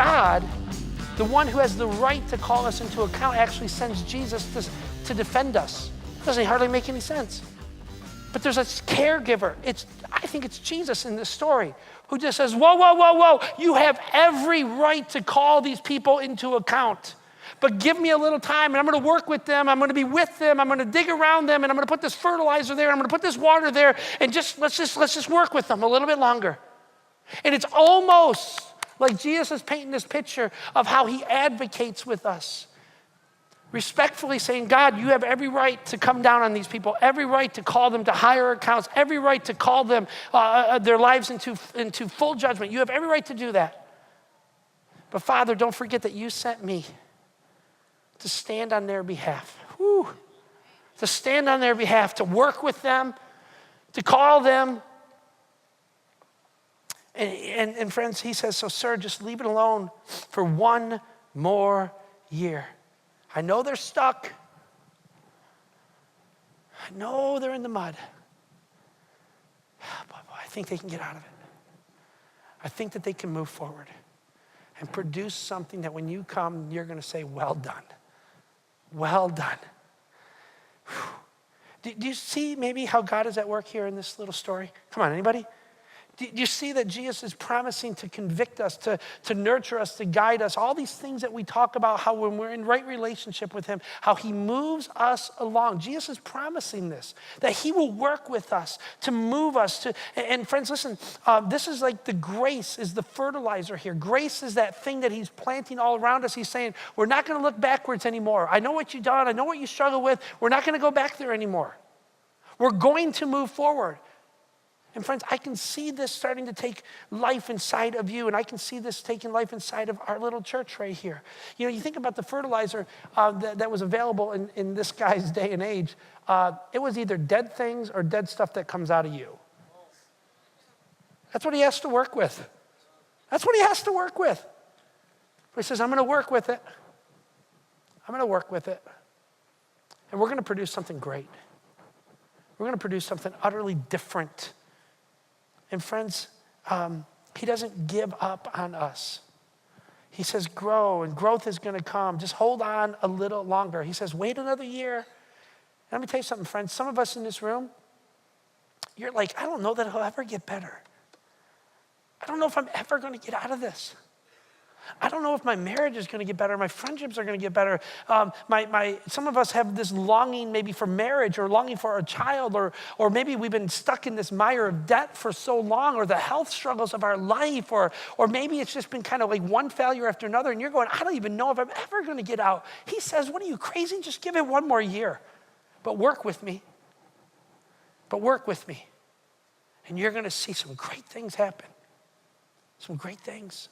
God, the one who has the right to call us into account, actually sends Jesus to defend us. It doesn't hardly make any sense. But there's a caregiver. I think it's Jesus in this story who just says, whoa, whoa, whoa, whoa. You have every right to call these people into account. But give me a little time and I'm going to work with them. I'm going to be with them. I'm going to dig around them and I'm going to put this fertilizer there. I'm going to put this water there and let's just work with them a little bit longer. And it's almost like Jesus is painting this picture of how he advocates with us. Respectfully saying, God, you have every right to come down on these people, every right to call them to higher accounts, every right to call them, their lives into full judgment. You have every right to do that. But Father, don't forget that you sent me to stand on their behalf. Whew. To stand on their behalf, to work with them, to call them. And friends, he says, so sir, just leave it alone for one more year. I know they're stuck. I know they're in the mud. But I think they can get out of it. I think that they can move forward and produce something that when you come, you're going to say, well done. Well done. Do you see maybe how God is at work here in this little story? Come on, anybody? Do you see that Jesus is promising to convict us, to nurture us, to guide us? All these things that we talk about, how when we're in right relationship with him, how he moves us along. Jesus is promising this, that he will work with us to move us. And friends, listen, this is like the grace is the fertilizer here. Grace is that thing that he's planting all around us. He's saying, we're not going to look backwards anymore. I know what you've done. I know what you struggle with. We're not going to go back there anymore. We're going to move forward. And friends, I can see this starting to take life inside of you, and I can see this taking life inside of our little church right here. You know, you think about the fertilizer that was available in this guy's day and age. It was either dead things or dead stuff that comes out of you. That's what he has to work with. That's what he has to work with. But he says, I'm going to work with it. I'm going to work with it. And we're going to produce something great. We're going to produce something utterly different. And friends, he doesn't give up on us. He says, grow, and growth is going to come. Just hold on a little longer. He says, wait another year. And let me tell you something, friends. Some of us in this room, you're like, I don't know that he'll ever get better. I don't know if I'm ever going to get out of this. I don't know if my marriage is going to get better. My friendships are going to get better. Some of us have this longing maybe for marriage or longing for a child, or maybe we've been stuck in this mire of debt for so long, or the health struggles of our life, or maybe it's just been kind of like one failure after another, and you're going, I don't even know if I'm ever going to get out. He says, what are you, crazy? Just give it one more year. But work with me. But work with me. And you're going to see some great things happen. Some great things.